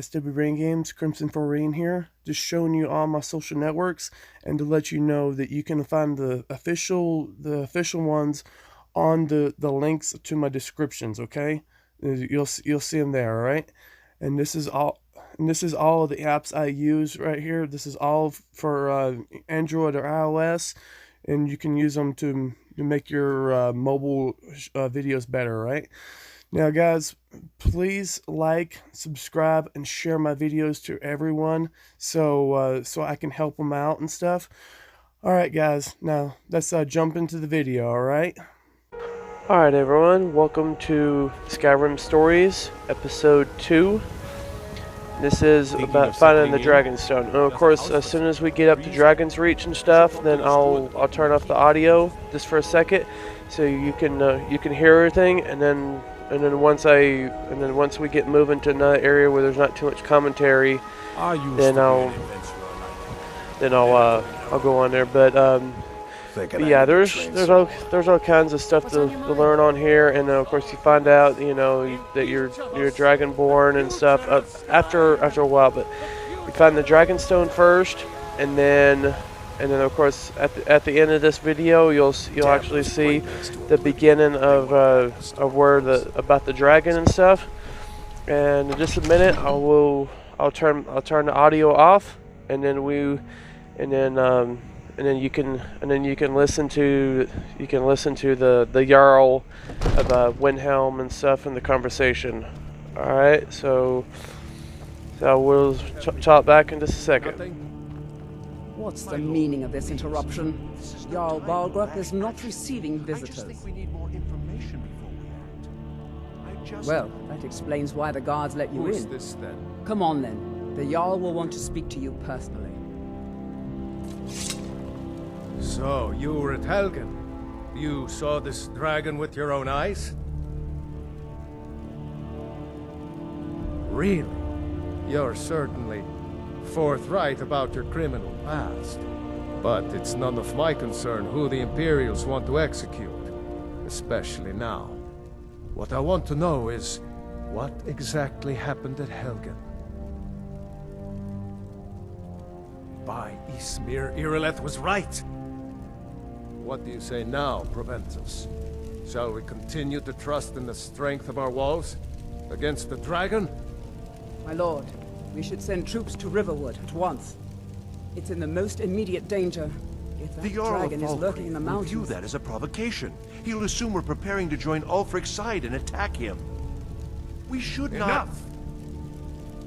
SW Rain Games, Crimson for Rain here, just showing you all my social networks and to let you know that you can find the official ones on the links to my descriptions, okay? You'll see them there, all right? And this is all of the apps I use right here. This is all for Android or iOS, and you can use them to make your mobile videos better, right? Now, guys, please like, subscribe, and share my videos to everyone so I can help them out and stuff. All right, guys. Now let's jump into the video. All right. All right, everyone. Welcome to Skyrim Stories, Episode 2. This is about finding the Dragonstone. And of course, as soon as we get up to Dragon's Reach and stuff, then I'll turn off the audio just for a second, so you can hear everything, and then once we get moving to another area where there's not too much commentary, then I'll go on there. But yeah, there's all kinds of stuff to learn on here, and of course you find out that you're Dragonborn and stuff after a while. But you find the Dragonstone first, and then of course at the end of this video you'll actually see the beginning of where about the dragon and stuff. And in just a minute I'll turn the audio off, and then you can listen to the Jarl of Windhelm and stuff in the conversation. All right, so we'll talk back in just a second. What's the meaning of this interruption? Jarl Balgrup is not receiving visitors. Well, that explains why the guards let you in. This, then? Come on then. The Jarl will want to speak to you personally. So, you were at Helgen. You saw this dragon with your own eyes? Really? You're certainly forthright about your criminal past. But it's none of my concern who the Imperials want to execute, especially now. What I want to know is, what exactly happened at Helgen? By Ysmir, Irileth was right! What do you say now, Proventus? Shall we continue to trust in the strength of our walls against the dragon? My lord, we should send troops to Riverwood at once. It's in the most immediate danger. If that dragon is lurking in the mountains... will view that as a provocation. He'll assume we're preparing to join Ulfric's side and attack him. We should not... Enough!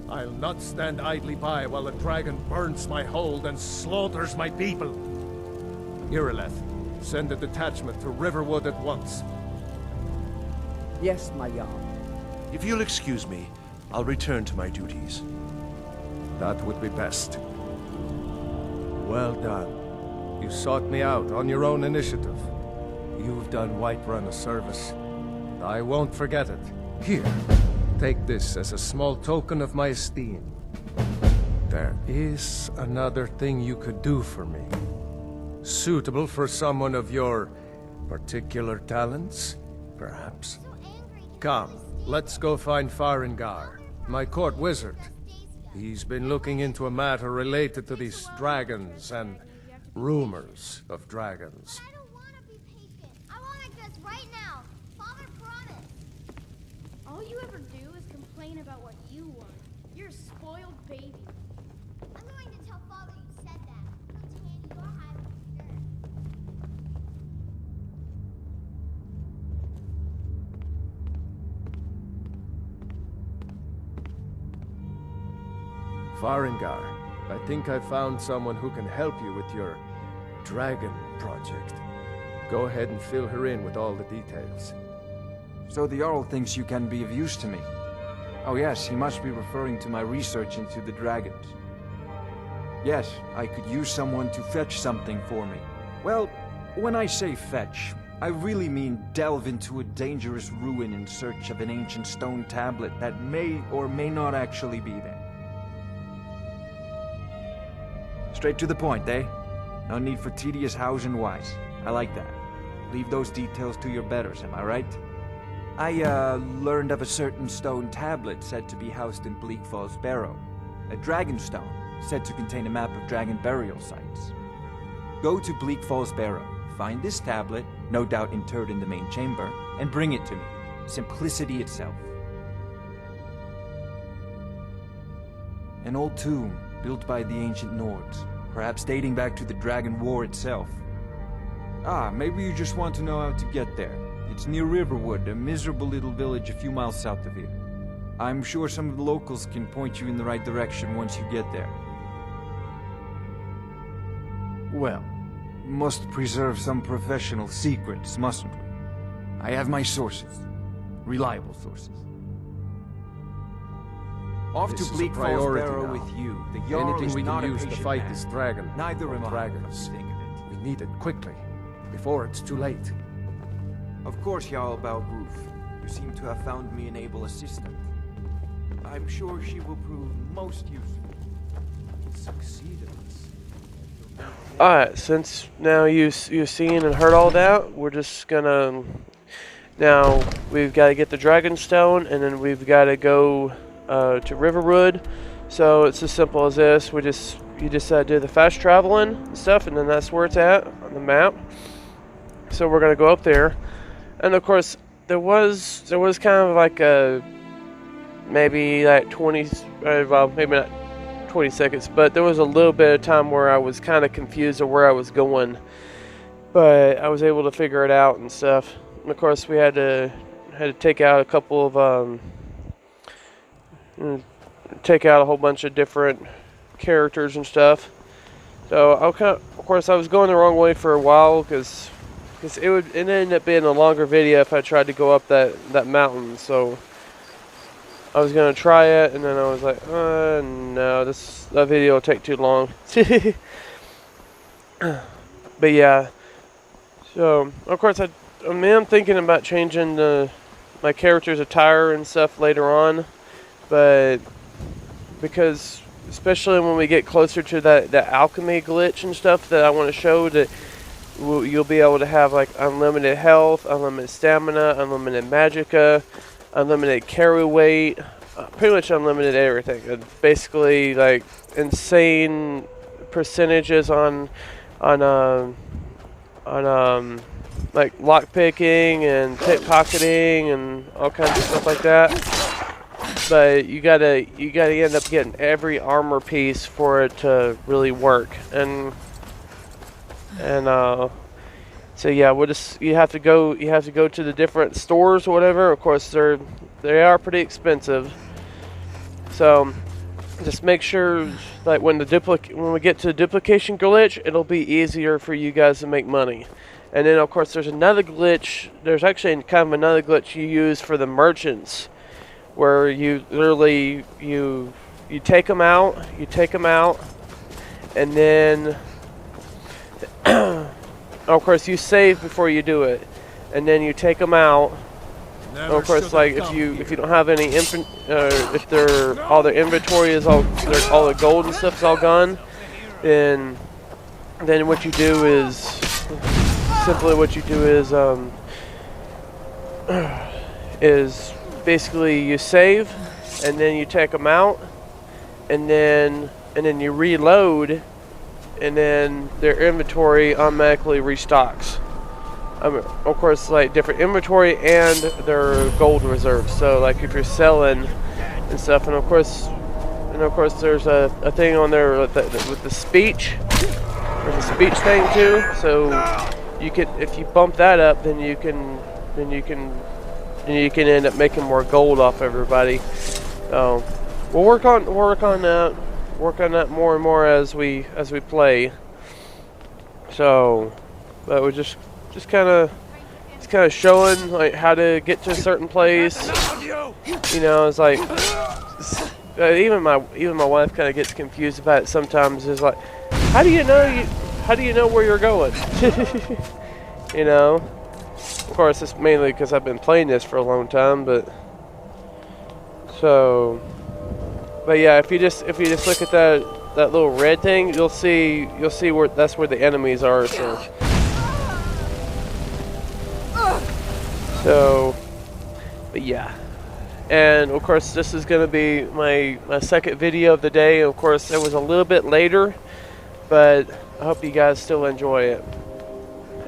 I'll not stand idly by while the dragon burns my hold and slaughters my people. Irileth, send a detachment to Riverwood at once. Yes, my Jarl. If you'll excuse me, I'll return to my duties. That would be best. Well done. You sought me out on your own initiative. You've done Whiterun a service, and I won't forget it. Here, take this as a small token of my esteem. There is another thing you could do for me. Suitable for someone of your particular talents, perhaps. Come, let's go find Farengar, my court wizard. He's been looking into a matter related to these dragons and rumors of dragons. I don't want to be patient. I want it just right now. Father promised. All you ever do is complain about what you want. You're a spoiled baby. I'm going to tell Father you said that. He'll tan your hide with dirt. Farengar, I think I found someone who can help you with your dragon project. Go ahead and fill her in with all the details. So the Jarl thinks you can be of use to me. Oh yes, he must be referring to my research into the dragons. Yes, I could use someone to fetch something for me. Well, when I say fetch, I really mean delve into a dangerous ruin in search of an ancient stone tablet that may or may not actually be there. Straight to the point, eh? No need for tedious hows and whys. I like that. Leave those details to your betters, am I right? I learned of a certain stone tablet said to be housed in Bleak Falls Barrow. A Dragonstone, said to contain a map of dragon burial sites. Go to Bleak Falls Barrow, find this tablet, no doubt interred in the main chamber, and bring it to me. Simplicity itself. An old tomb, built by the ancient Nords, perhaps dating back to the Dragon War itself. Ah, maybe you just want to know how to get there. It's near Riverwood, a miserable little village a few miles south of here. I'm sure some of the locals can point you in the right direction once you get there. Well, must preserve some professional secrets, mustn't we? I have my sources. Reliable sources. Off This to is Bleak a Falls priority Barrow now. with you. The Jarl Anything is we not can a use to patient fight man. this dragon. Neither or am I. dragons. Think of it. We need it quickly, before it's too late. Of course, Jarl Balgruf. You seem to have found me an able assistant. I'm sure she will prove most useful. Succeeded. Alright, since now you've seen and heard all that, we're just gonna... Now, we've got to get the Dragonstone, and then we've got to go to Riverwood. So it's as simple as this. You just do the fast traveling and stuff, and then that's where it's at on the map. So we're gonna go up there, and of course there was kind of like a maybe like 20, well maybe not 20 seconds, but there was a little bit of time where I was kind of confused of where I was going, but I was able to figure it out and stuff. And of course we had to take out a couple of take out a whole bunch of different characters and stuff. So of course I was going the wrong way for a while because it ended up being a longer video if I tried to go up that mountain. So I was gonna try it, and then I was like, no, that video will take too long. But yeah, so of course I'm thinking about changing my character's attire and stuff later on, but because especially when we get closer to that alchemy glitch and stuff that I want to show, that you'll be able to have like unlimited health, unlimited stamina, unlimited magicka, unlimited carry weight, pretty much unlimited everything. Basically, like insane percentages on like lock picking and pickpocketing and all kinds of stuff like that. But you gotta end up getting every armor piece for it to really work. And so yeah, you have to go to the different stores or whatever. Of course, they are pretty expensive. So just make sure like when we get to the duplication glitch, it'll be easier for you guys to make money. And then of course there's another glitch. There's actually kind of another glitch you use for the merchants, where you literally you take them out, and then of course you save before you do it, and then you take them out. And of course, like if you don't have any if all their inventory is all the gold and stuff is all gone, then what you do is is basically you save, and then you take them out, and then you reload, and then their inventory automatically restocks. Of course, like different inventory and their gold reserves. So like if you're selling and stuff, and of course there's a thing on there with the speech. There's a speech thing too. So you could, if you bump that up, then you can end up making more gold off everybody. So we'll work on that more and more as we play. So, but we're just kind of showing like how to get to a certain place. You know, it's like even my wife kind of gets confused about it sometimes. It's like, how do you know where you're going? You know. Of course, it's mainly because I've been playing this for a long time, but yeah, if you just look at that little red thing, you'll see where that's where the enemies are. So But yeah. And of course this is going to be my second video of the day. Of course it was a little bit later, but I hope you guys still enjoy it.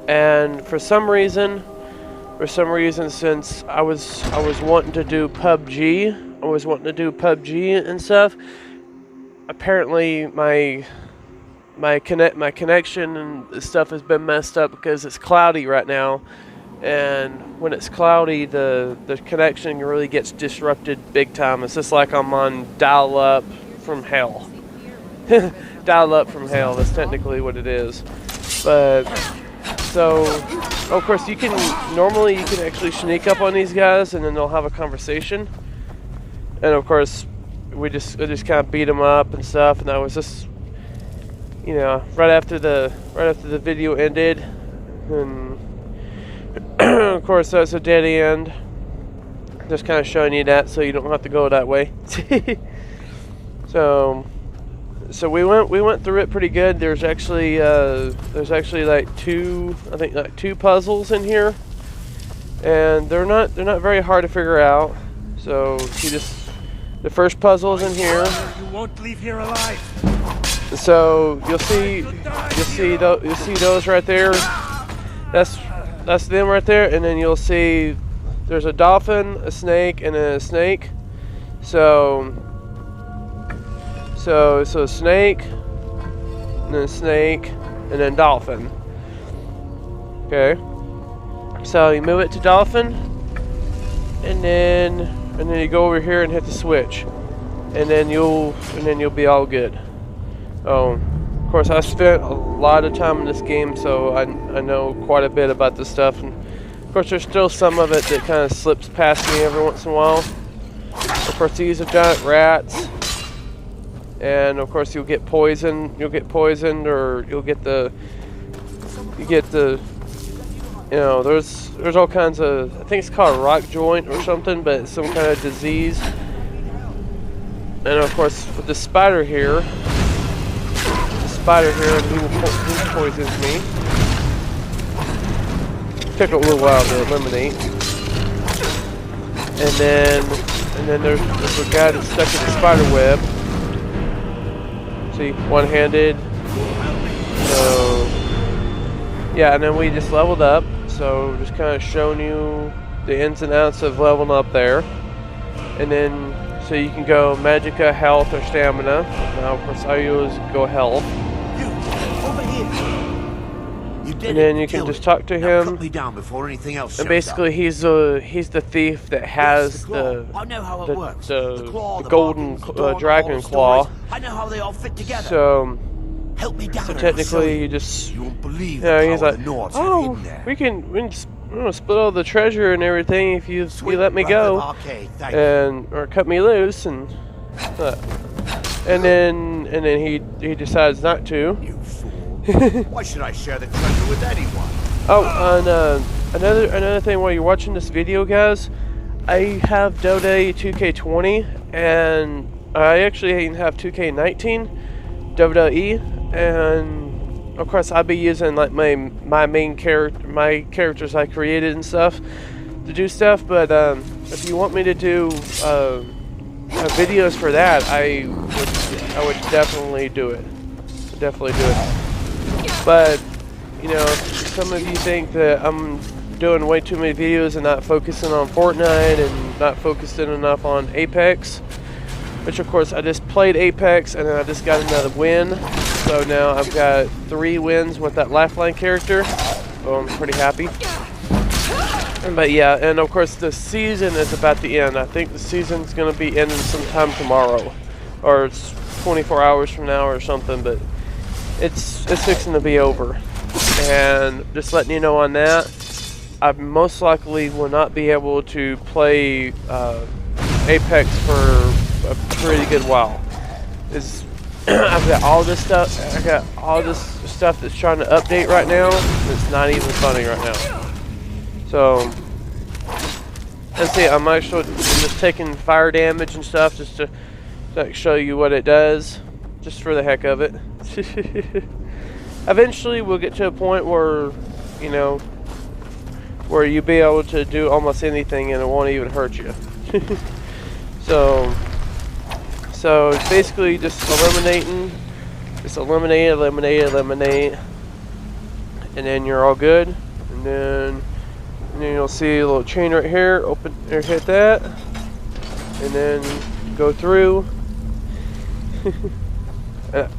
And for some reason since I was wanting to do PUBG, and stuff, apparently my connection and stuff has been messed up because it's cloudy right now. And when it's cloudy, the connection really gets disrupted big time. It's just like I'm on dial-up from hell. Dial-up from hell, that's technically what it is. But, so, of course, normally you can actually sneak up on these guys and then they'll have a conversation. And of course, I just kind of beat them up and stuff. And I was just, you know, right after the video ended, and of course, that's a dead end. Just kind of showing you that so you don't have to go that way. So we went through it pretty good. There's actually like two puzzles in here, and they're not very hard to figure out. So the first puzzle is in here. You won't leave here alive. So you'll see those right there. That's them right there, and then you'll see there's a dolphin, a snake, and a snake. So snake, and then dolphin. Okay. So you move it to dolphin, and then you go over here and hit the switch, and then you'll be all good. Of course, I spent a lot of time in this game, so I know quite a bit about this stuff. And of course, there's still some of it that kind of slips past me every once in a while. Of course, these are giant rats, and of course, you'll get poisoned. Or you'll get the, you know, there's all kinds of. I think it's called a rock joint or something, but it's some kind of disease. And of course, with the spider here. And he poisons me. Took a little while to eliminate. And then there's a guy that's stuck in the spider web. See, one-handed. So yeah, and then we just leveled up. So just kind of showing you the ins and outs of leveling up there. And then so you can go Magicka, health, or stamina. Now of course I always go health. And then you can just talk to him. And basically, he's the thief that has the golden dragon claw. So technically, you just he's like, oh, we can split all the treasure and everything if you let me go, or cut me loose, and then he decides not to. Why should I share the treasure with anyone? Oh, and another thing while you're watching this video, guys, I have Dota 2K20, and I actually even have 2K19 WWE, and of course I'll be using like my characters I created and stuff to do stuff. But if you want me to do videos for that, I would definitely do it. But, you know, some of you think that I'm doing way too many videos and not focusing on Fortnite and not focusing enough on Apex. Which, of course, I just played Apex and then I just got another win. So now I've got 3 wins with that Lifeline character. So I'm pretty happy. But yeah, and of course the season is about to end. I think the season's going to be ending sometime tomorrow. Or it's 24 hours from now or something, but it's fixing to be over. And just letting you know on that, I most likely will not be able to play Apex for a pretty good while. I've got all this stuff. I got all this stuff that's trying to update right now. It's not even funny right now. So let's see. I'm just taking fire damage and stuff just to show you what it does, just for the heck of it. Eventually, we'll get to a point where, you know, where you'll be able to do almost anything and it won't even hurt you. So it's basically just eliminating, eliminate, and then you're all good. And then you'll see a little chain right here. Open or hit that, and then go through.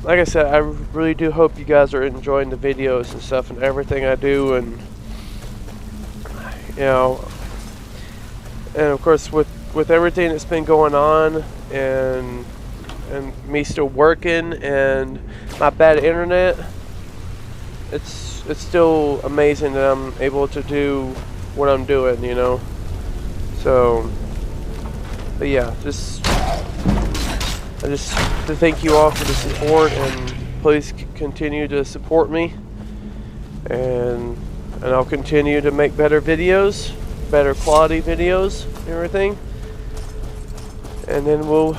Like I said, I really do hope you guys are enjoying the videos and stuff and everything I do, and you know, and of course with everything that's been going on and me still working and my bad internet, it's still amazing that I'm able to do what I'm doing, you know. So, but yeah, I just to thank you all for the support, and please continue to support me, and I'll continue to make better videos, better quality videos, and everything, and then we'll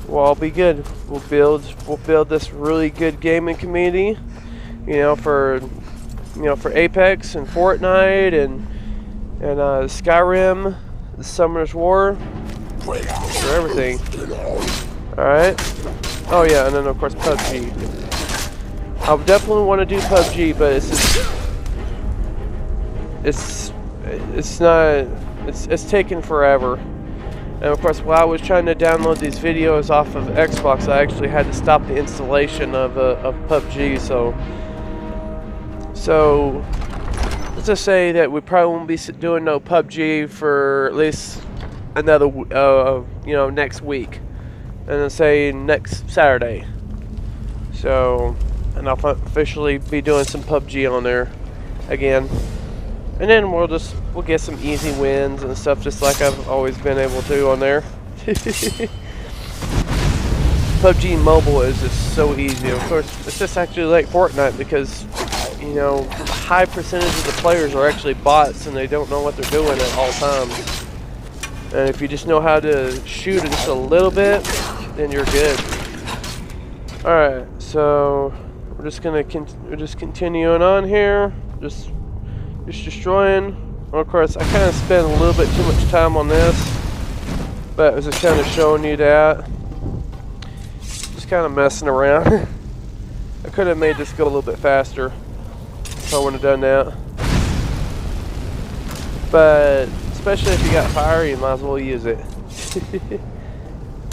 all be good. We'll build this really good gaming community, you know, for Apex and Fortnite and Skyrim, the Summer's War, for everything. Alright. Oh yeah, and then of course PUBG. I definitely want to do PUBG, but it's just, it's taking forever. And of course, while I was trying to download these videos off of Xbox, I actually had to stop the installation of PUBG. So let's just say that we probably won't be doing no PUBG for at least another, next week. And then say next Saturday. So, and I'll officially be doing some PUBG on there again. And then we'll get some easy wins and stuff, just like I've always been able to on there. PUBG Mobile is just so easy. Of course, it's just actually like Fortnite because, you know, a high percentage of the players are actually bots and they don't know what they're doing at all times. And if you just know how to shoot it just a little bit, then you're good. Alright, so we're just continuing on here. Just destroying. Well, of course, I kind of spent a little bit too much time on this, but I was just kind of showing you that. Just kind of messing around. I could have made this go a little bit faster if I would have done that. But especially if you got fire, you might as well use it.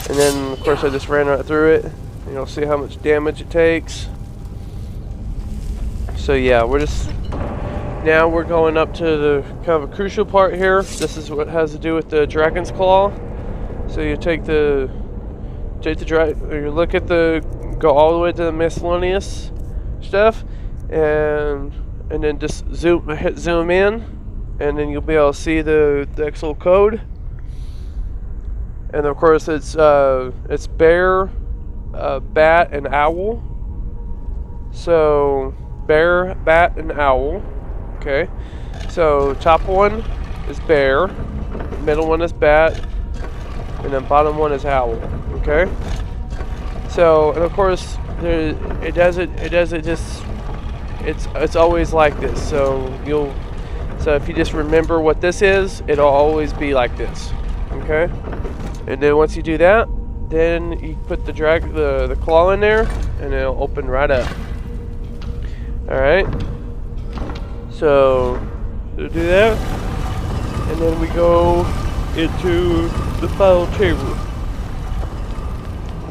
And then, of course, I just ran right through it. And you'll see how much damage it takes. So yeah, now we're going up to the kind of a crucial part here. This is what has to do with the Dragon's Claw. So you you look at go all the way to the miscellaneous stuff, and then just hit zoom in, and then you'll be able to see the actual code. And of course, it's bear, bat, and owl. So bear, bat, and owl. Okay. So top one is bear, middle one is bat, and then bottom one is owl. Okay. So, and of course, it's always like this. So if you just remember what this is, it'll always be like this. Okay. And then once you do that, then you put the claw in there, and it'll open right up. All right. So we'll do that, and then we go into the final chamber.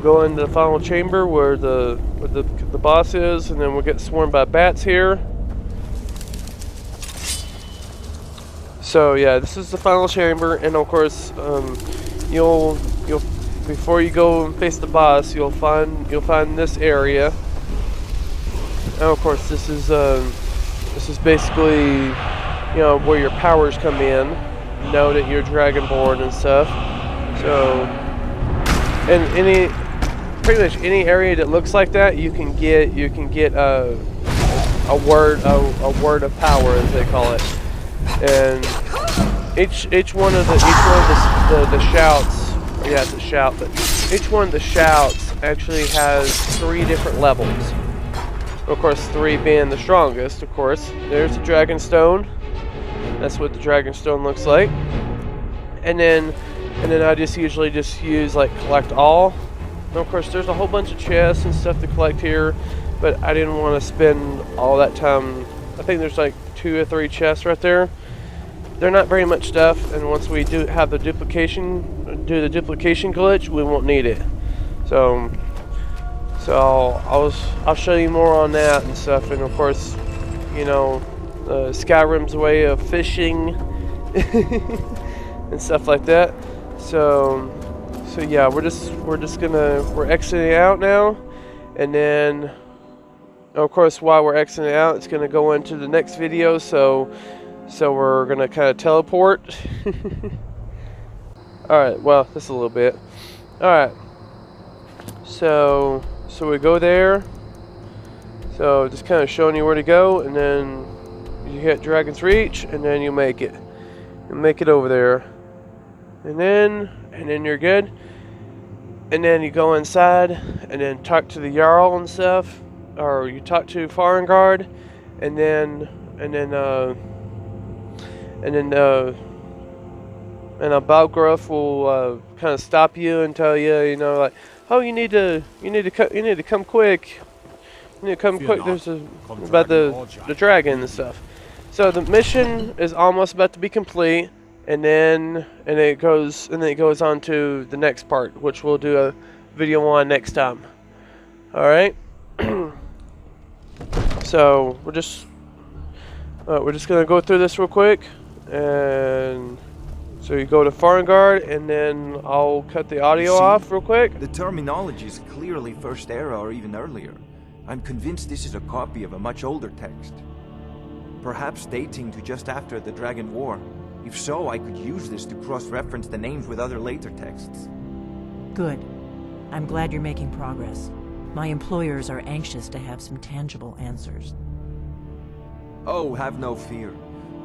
Go into the final chamber where the boss is, and then we'll get swarmed by bats here. So yeah, this is the final chamber, and of course, you'll before you go and face the boss, you'll find this area. And of course, this is basically, you know, where your powers come in. Know that you're Dragonborn and stuff. So, and pretty much any area that looks like that, you can get a word of power, as they call it. And each one of the shouts, yeah, it's a shout, but each one of the shouts actually has 3 different levels. Of course, 3 being the strongest. Of course, there's the Dragonstone, That's what the Dragonstone looks like. And then I just usually just use like collect all. And of course there's a whole bunch of chests and stuff to collect here, but I didn't want to spend all that time. I think there's like 2 or 3 chests right there. They're not very much stuff, and once we do have the duplication glitch, we won't need it. So I'll show you more on that and stuff. And of course, you know, Skyrim's way of fishing and stuff like that. So yeah, we're exiting out now, and then of course while we're exiting out, it's gonna go into the next video. So we're gonna kind of teleport. All right, well, just a little bit. All right, so we go there. So just kind of showing you where to go, and then you hit Dragon's Reach, and then you make it. Over there, and then you're good. And then you go inside, and then talk to the Jarl and stuff, or you talk to Farengard, and a Balgruuf will kind of stop you and tell you, you know, like, oh, you need to come quick. You need to come quick. There's about the dragon and stuff. So the mission is almost about to be complete, and then it goes on to the next part, which we'll do a video on next time. All right. So we're just gonna go through this real quick, and so you go to Farengard, and then I'll cut the audio off real quick. The terminology is clearly First Era or even earlier. I'm convinced this is a copy of a much older text, perhaps dating to just after the Dragon War. If so, I could use this to cross-reference the names with other later texts. Good. I'm glad you're making progress. My employers are anxious to have some tangible answers. Oh, have no fear.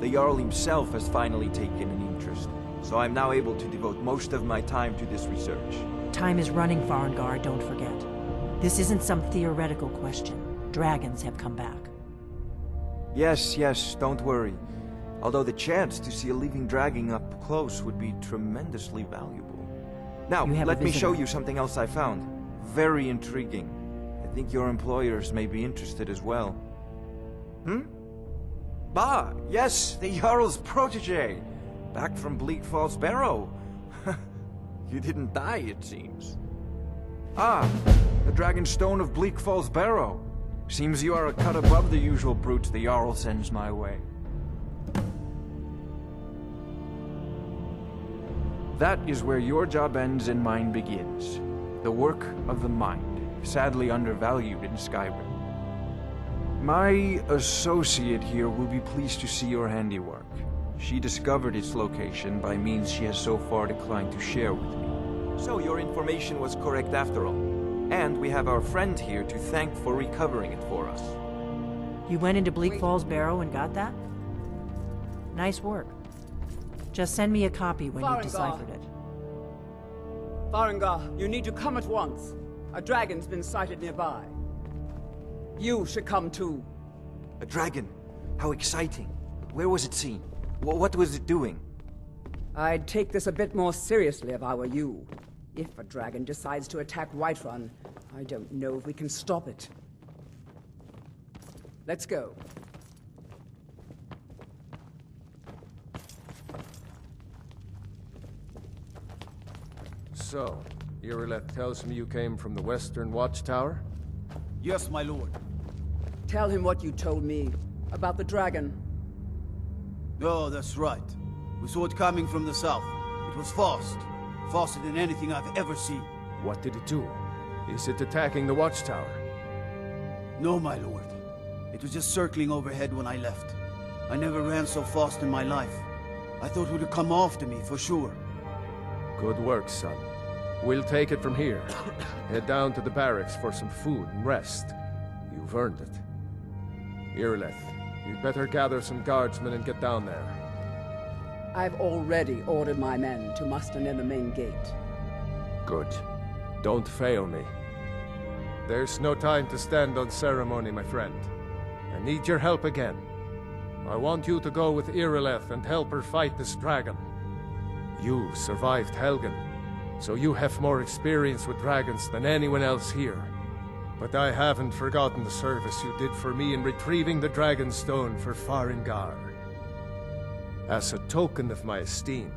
The Jarl himself has finally taken an interest, so I'm now able to devote most of my time to this research. Time is running, Farengard, don't forget. This isn't some theoretical question. Dragons have come back. Yes, don't worry. Although the chance to see a living dragon up close would be tremendously valuable. Now, let me show you something else I found. Very intriguing. I think your employers may be interested as well. Bah, yes, the Jarl's protege. Back from Bleak Falls Barrow. You didn't die, it seems. Ah, the Dragonstone of Bleak Falls Barrow. Seems you are a cut above the usual brutes the Jarl sends my way. That is where your job ends and mine begins. The work of the mind, sadly undervalued in Skyrim. My associate here will be pleased to see your handiwork. She discovered its location by means she has so far declined to share with me. So your information was correct after all. And we have our friend here to thank for recovering it for us. You went into Bleak Falls Barrow and got that? Nice work. Just send me a copy when you've deciphered it. Farengar, you need to come at once. A dragon's been sighted nearby. You should come too. A dragon? How exciting. Where was it seen? What was it doing? I'd take this a bit more seriously if I were you. If a dragon decides to attack Whiterun, I don't know if we can stop it. Let's go. So, Irileth tells me you came from the Western Watchtower? Yes, my lord. Tell him what you told me about the dragon. Oh, that's right. We saw it coming from the south. It was fast. Faster than anything I've ever seen. What did it do? Is it attacking the Watchtower? No, my lord. It was just circling overhead when I left. I never ran so fast in my life. I thought it would come after me, for sure. Good work, son. We'll take it from here. Head down to the barracks for some food and rest. You've earned it. Irileth, you'd better gather some guardsmen and get down there. I've already ordered my men to muster near the main gate. Good. Don't fail me. There's no time to stand on ceremony, my friend. I need your help again. I want you to go with Irileth and help her fight this dragon. You survived Helgen, so you have more experience with dragons than anyone else here. But I haven't forgotten the service you did for me in retrieving the Dragonstone for Farengar. As a token of my esteem,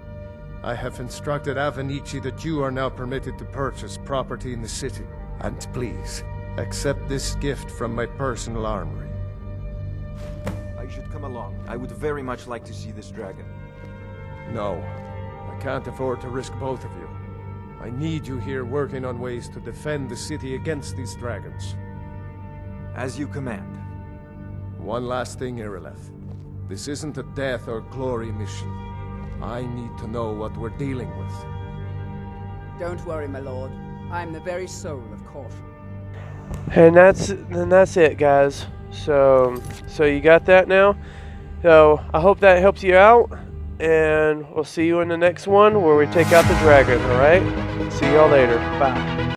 I have instructed Avenici that you are now permitted to purchase property in the city. And please, accept this gift from my personal armory. I should come along. I would very much like to see this dragon. No, I can't afford to risk both of you. I need you here working on ways to defend the city against these dragons. As you command. One last thing, Irileth. This isn't a death or glory mission. I need to know what we're dealing with. Don't worry, my lord. I'm the very soul of caution. And that's it, guys. So you got that now. So I hope that helps you out, and we'll see you in the next one where we take out the dragon. All right. See y'all later. Bye.